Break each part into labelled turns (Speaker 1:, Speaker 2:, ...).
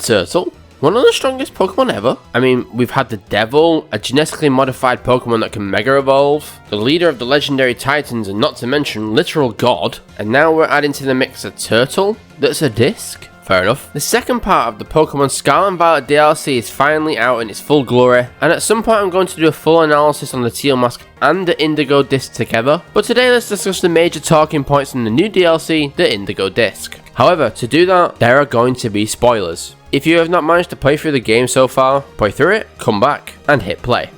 Speaker 1: turtle? One of the strongest Pokemon ever. I mean, we've had the Devil, a genetically modified Pokemon that can Mega Evolve, the leader of the legendary Titans, and not to mention literal god, and now we're adding to the mix a turtle that's a disc? Fair enough. The second part of the Pokemon Scarlet and Violet DLC is finally out in its full glory, and at some point I'm going to do a full analysis on the Teal Mask and the Indigo Disk together, but today let's discuss the major talking points from the new DLC, the Indigo Disk. However, to do that, there are going to be spoilers. If you have not managed to play through the game so far, play through it, come back, and hit play.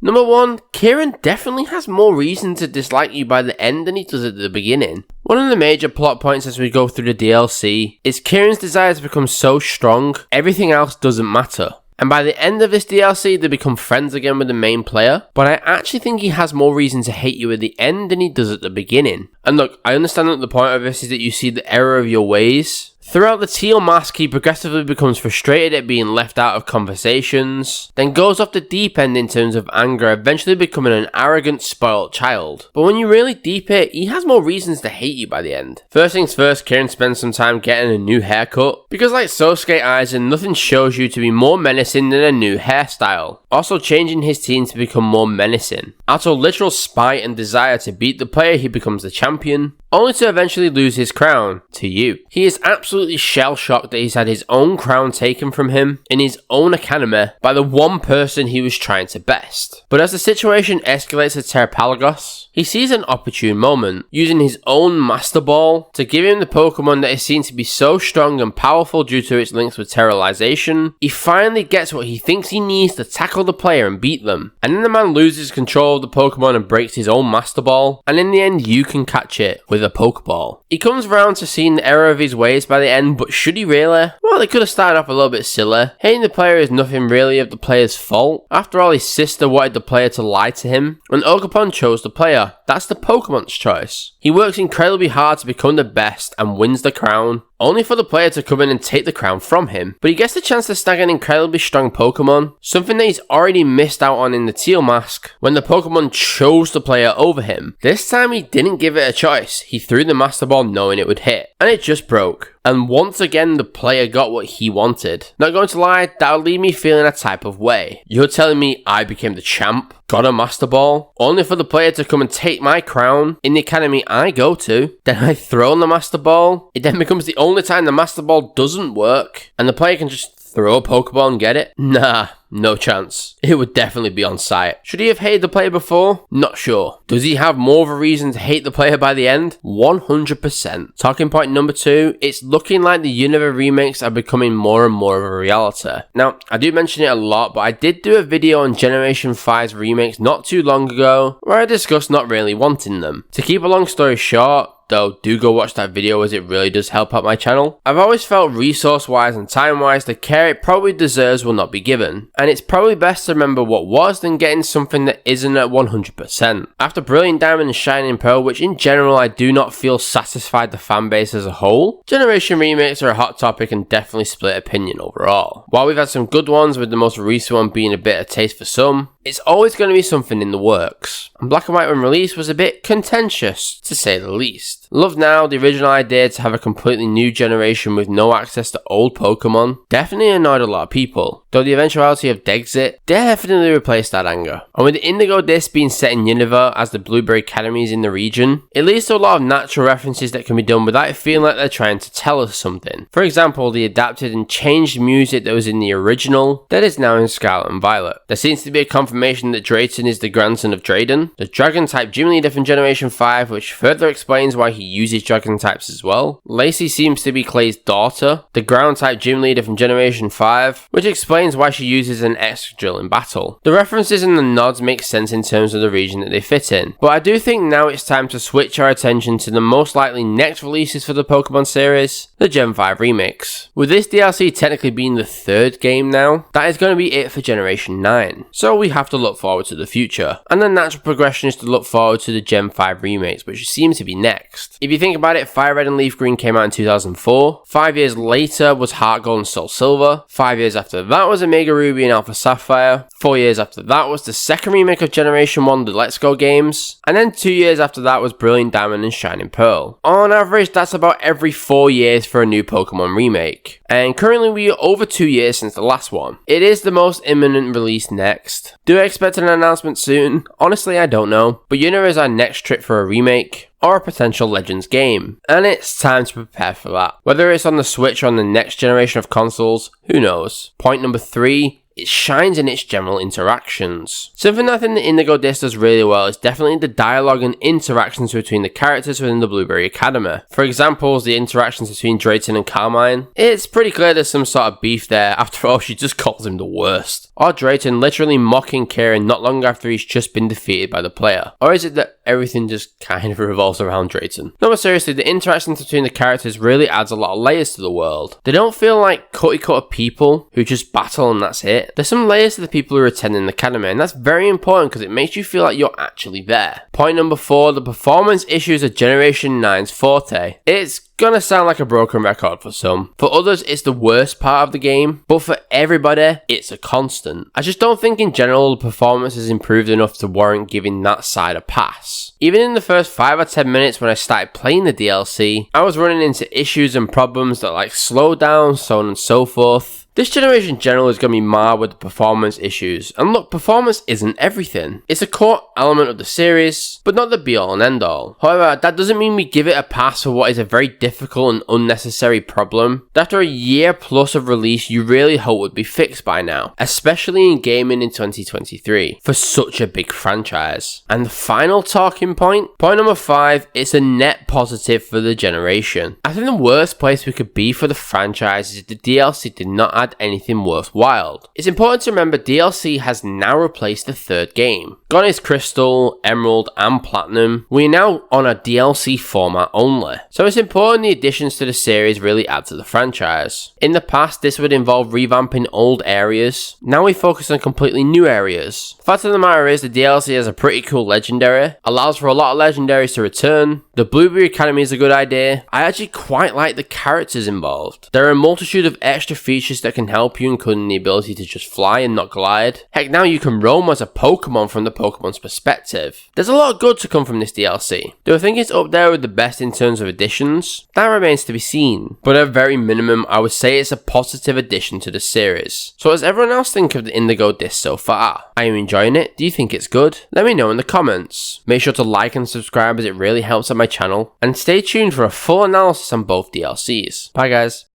Speaker 1: Number 1, Kieran definitely has more reason to dislike you by the end than he does at the beginning. One of the major plot points as we go through the DLC is Kieran's desire to become so strong, everything else doesn't matter. And by the end of this DLC, they become friends again with the main player, but I actually think he has more reason to hate you at the end than he does at the beginning. And look, I understand that the point of this is that you see the error of your ways. Throughout the Teal Mask, he progressively becomes frustrated at being left out of conversations, then goes off the deep end in terms of anger, eventually becoming an arrogant, spoiled child. But when you really deep it, he has more reasons to hate you by the end. First things first, Kieran spends some time getting a new haircut, because like Sosuke Aizen, nothing shows you to be more menacing than a new hairstyle. Also changing his team to become more menacing. Out of literal spite and desire to beat the player, he becomes the champion, only to eventually lose his crown to you. He is absolutely shell-shocked that he's had his own crown taken from him in his own academy by the one person he was trying to best. But as the situation escalates to Terrapalagos, he sees an opportune moment, using his own Master Ball to give him the Pokemon that is seen to be so strong and powerful due to its links with Terralization. He finally gets what he thinks he needs to tackle the player and beat them. And then the man loses control of the Pokemon and breaks his own Master Ball, and in the end you can catch it with a Pokeball. He comes around to seeing the error of his ways by the end, but should he really? Well, they could have started off a little bit silly. Hating the player is nothing really of the player's fault. After all, his sister wanted the player to lie to him, and Ogerpon chose the player. That's the Pokemon's choice. He works incredibly hard to become the best and wins the crown, only for the player to come in and take the crown from him. But he gets the chance to snag an incredibly strong Pokemon, something that he's already missed out on in the Teal Mask when the Pokemon chose the player over him. This time he didn't give it a choice. He threw the Master Ball knowing it would hit, and it just broke. And once again, the player got what he wanted. Not going to lie, that would leave me feeling a type of way. You're telling me I became the champ, got a Master Ball, only for the player to come and take my crown in the academy I go to, then I throw on the Master Ball, it then becomes the only time the Master Ball doesn't work, and the player can just throw a Pokeball and get it? Nah, no chance. It would definitely be on site. Should he have hated the player before? Not sure. Does he have more of a reason to hate the player by the end? 100%. Talking point number 2, it's looking like the Unova remakes are becoming more and more of a reality. Now, I do mention it a lot, but I did do a video on Generation 5's remakes not too long ago, where I discussed not really wanting them. To keep a long story short, though, do go watch that video as it really does help out my channel. I've always felt resource-wise and time-wise the care it probably deserves will not be given, and it's probably best to remember what was than getting something that isn't at 100%. After Brilliant Diamond and Shining Pearl, which in general I do not feel satisfied the fanbase as a whole, Generation remakes are a hot topic and definitely split opinion overall. While we've had some good ones, with the most recent one being a bitter taste for some, it's always going to be something in the works. And Black and White when released was a bit contentious, to say the least. Love Now, the original idea to have a completely new generation with no access to old Pokemon, definitely annoyed a lot of people, though the eventuality of Dexit definitely replaced that anger. And with the Indigo Disk being set in Unova as the Blueberry Academies in the region, it leads to a lot of natural references that can be done without it feeling like they're trying to tell us something. For example, the adapted and changed music that was in the original that is now in Scarlet and Violet. There seems to be a confirmation that Drayton is the grandson of Drayden, the Dragon type gym leader from Generation 5, which further explains why he uses Dragon types as well. Lacey seems to be Clay's daughter, the ground type gym leader from Generation 5, which explains why she uses an extra drill in battle. The references and the nods make sense in terms of the region that they fit in, but I do think now it's time to switch our attention to the most likely next releases for the Pokemon series, the Gen 5 remakes. With this DLC technically being the third game now, that is going to be it for Generation 9. So we have have to look forward to the future. And the natural progression is to look forward to the Gen 5 remakes, which seem to be next. If you think about it, Fire Red and Leaf Green came out in 2004. 5 years later was Heart Gold and Soul Silver. 5 years after that was Omega Ruby and Alpha Sapphire. 4 years after that was the second remake of Generation 1, the Let's Go games. And then 2 years after that was Brilliant Diamond and Shining Pearl. On average, that's about every 4 years for a new Pokemon remake. And currently we are over 2 years since the last one. It is the most imminent release next. Do I expect an announcement soon? Honestly, I don't know. But Yuna is our next trip for a remake or a potential Legends game. And it's time to prepare for that. Whether it's on the Switch or on the next generation of consoles, who knows? Point number 3. It shines in its general interactions. Something I think the Indigo Disk does really well is definitely the dialogue and interactions between the characters within the Blueberry Academy. For example, the interactions between Drayton and Carmine. It's pretty clear there's some sort of beef there, after all she just calls him the worst. Or Drayton literally mocking Kieran not long after he's just been defeated by the player. Or is it that everything just kind of revolves around Drayton? No, but seriously, the interactions between the characters really adds a lot of layers to the world. They don't feel like cookie-cutter people who just battle and that's it. There's some layers to the people who are attending the academy, and that's very important because it makes you feel like you're actually there. Point number 4, the performance issues of Generation 9's forte. It's gonna sound like a broken record for some. For others, it's the worst part of the game, but for everybody, it's a constant. I just don't think in general the performance has improved enough to warrant giving that side a pass. Even in the first 5 or 10 minutes when I started playing the DLC, I was running into issues and problems that like slow down, so on and so forth. This generation in general is going to be marred with the performance issues, and look, performance isn't everything. It's a core element of the series, but not the be all and end all. However, that doesn't mean we give it a pass for what is a very difficult and unnecessary problem that after a year plus of release you really hope would be fixed by now, especially in gaming in 2023, for such a big franchise. And the final talking point number 5, it's a net positive for the generation. I think the worst place we could be for the franchise is if the DLC did not add anything worthwhile. It's important to remember DLC has now replaced the third game. Gone is Crystal, Emerald and Platinum. We are now on a DLC format only. So it's important the additions to the series really add to the franchise. In the past this would involve revamping old areas. Now we focus on completely new areas. The fact of the matter is the DLC has a pretty cool legendary, allows for a lot of legendaries to return. The Blueberry Academy is a good idea. I actually quite like the characters involved. There are a multitude of extra features that can help you, including the ability to just fly and not glide. Heck, now you can roam as a Pokemon from the Pokemon's perspective. There's a lot of good to come from this DLC. Do I think it's up there with the best in terms of additions? That remains to be seen. But at a very minimum, I would say it's a positive addition to the series. So what does everyone else think of the Indigo Disk so far? Are you enjoying it? Do you think it's good? Let me know in the comments. Make sure to like and subscribe as it really helps out my channel. And stay tuned for a full analysis on both DLCs. Bye guys.